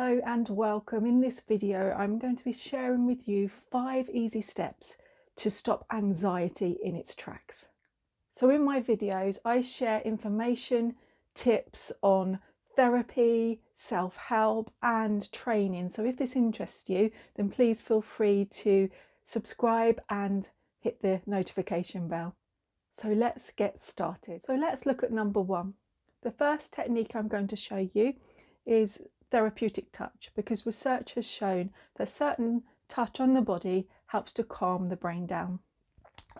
Hello and welcome. In this video, I'm going to be sharing with you 5 easy steps to stop anxiety in its tracks. So in my videos, I share information, tips on therapy, self-help and training. So if this interests you, then please feel free to subscribe and hit the notification bell. So let's get started. So let's look at number 1. The first technique I'm going to show you is therapeutic touch, because research has shown that certain touch on the body helps to calm the brain down.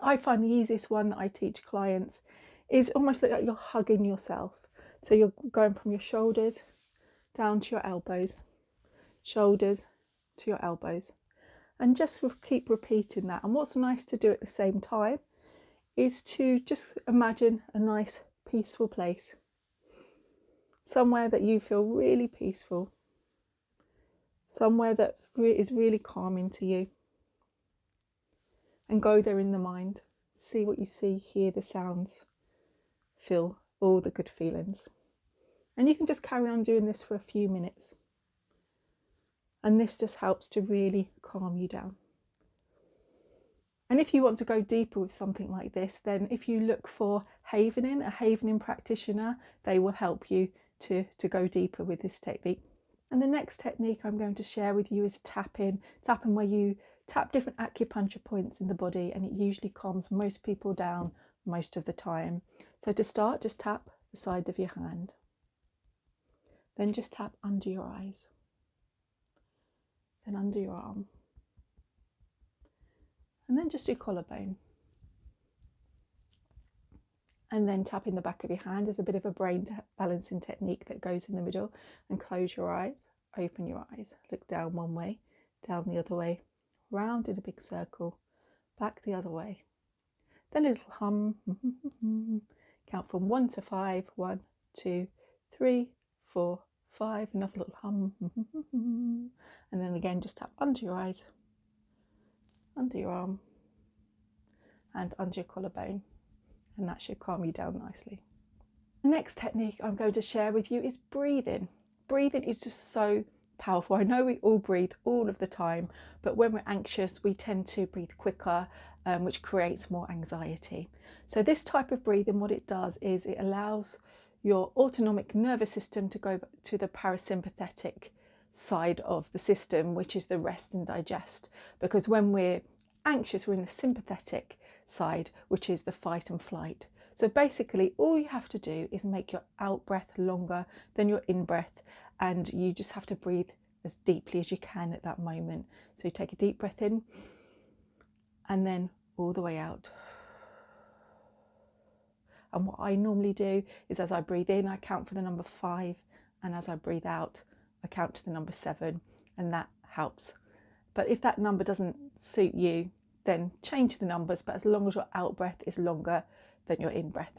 I find the easiest one that I teach clients is almost like you're hugging yourself. So you're going from your shoulders down to your elbows, shoulders to your elbows, and just keep repeating that. And what's nice to do at the same time is to just imagine a nice peaceful place, somewhere that you feel really peaceful, somewhere that is really calming to you, and go there in the mind. See what you see, hear the sounds, feel all the good feelings. And you can just carry on doing this for a few minutes, and this just helps to really calm you down. And if you want to go deeper with something like this, then if you look for a Havening practitioner, they will help you to go deeper with this technique. And the next technique I'm going to share with you is tapping where you tap different acupuncture points in the body, and it usually calms most people down most of the time. So to start, just tap the side of your hand, then just tap under your eyes, then under your arm, and then just your collarbone. And then tap in the back of your hand. There's a bit of a brain balancing technique that goes in the middle. And close your eyes, open your eyes, look down one way, down the other way, round in a big circle, back the other way. Then a little hum, count from 1 to 5, 1, 2, 3, 4, 5, another little hum, and then again just tap under your eyes, under your arm, and under your collarbone. And that should calm you down nicely. The next technique I'm going to share with you is breathing. Breathing is just so powerful. I know we all breathe all of the time, but when we're anxious, we tend to breathe quicker, which creates more anxiety. So this type of breathing, what it does is it allows your autonomic nervous system to go to the parasympathetic side of the system, which is the rest and digest. Because when we're anxious, we're in the sympathetic side, which is the fight and flight. So basically all you have to do is make your out breath longer than your in breath, and you just have to breathe as deeply as you can at that moment. So you take a deep breath in and then all the way out. And what I normally do is, as I breathe in, I count for the number 5, and as I breathe out, I count to the number 7, and that helps. But if that number doesn't suit you, then change the numbers, but as long as your out breath is longer than your in breath.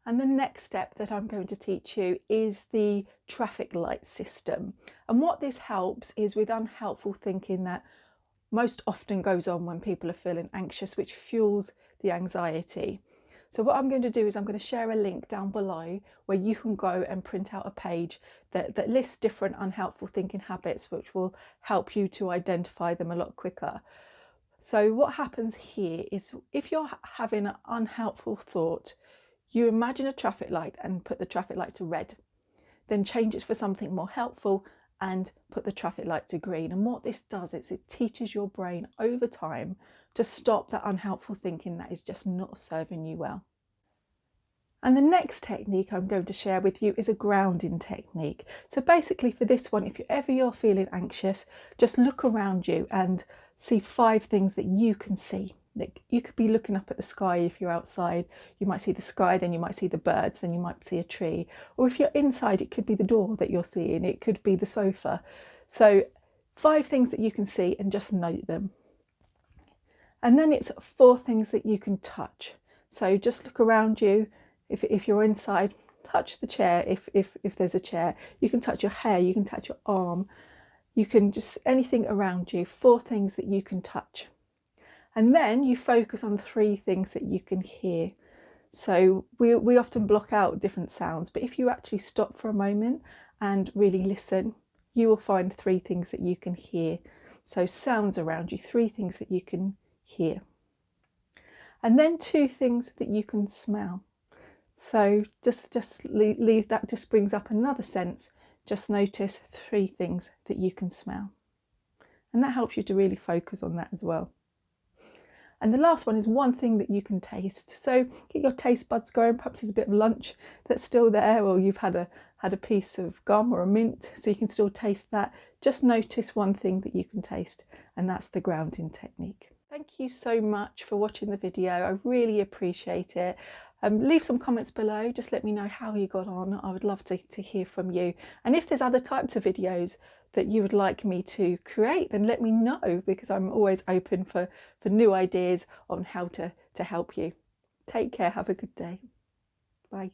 And the next step that I'm going to teach you is the traffic light system. And what this helps is with unhelpful thinking that most often goes on when people are feeling anxious, which fuels the anxiety. So what I'm going to do is I'm going to share a link down below where you can go and print out a page that lists different unhelpful thinking habits, which will help you to identify them a lot quicker. So what happens here is, if you're having an unhelpful thought, you imagine a traffic light and put the traffic light to red, then change it for something more helpful and put the traffic light to green. And what this does is it teaches your brain over time to stop that unhelpful thinking that is just not serving you well. And the next technique I'm going to share with you is a grounding technique. So basically for this one, if you're feeling anxious, just look around you and see 5 things that you can see. Like, you could be looking up at the sky if you're outside. You might see the sky, then you might see the birds, then you might see a tree. Or if you're inside, it could be the door that you're seeing, it could be the sofa. So 5 things that you can see, and just note them. And then it's 4 things that you can touch. So just look around you. If you're inside, touch the chair if there's a chair. You can touch your hair, you can touch your arm. You can just, anything around you, 4 things that you can touch. And then you focus on 3 things that you can hear. So we often block out different sounds, but if you actually stop for a moment and really listen, you will find 3 things that you can hear. So sounds around you, 3 things that you can hear. And then 2 things that you can smell. So just leave that, just brings up another sense. Just notice 3 things that you can smell. And that helps you to really focus on that as well. And the last one is 1 thing that you can taste. So get your taste buds going. Perhaps there's a bit of lunch that's still there, or you've had a piece of gum or a mint, so you can still taste that. Just notice 1 thing that you can taste, and that's the grounding technique. Thank you so much for watching the video. I really appreciate it. Leave some comments below. Just let me know how you got on. I would love to hear from you. And if there's other types of videos that you would like me to create, then let me know, because I'm always open for new ideas on how to help you. Take care. Have a good day. Bye.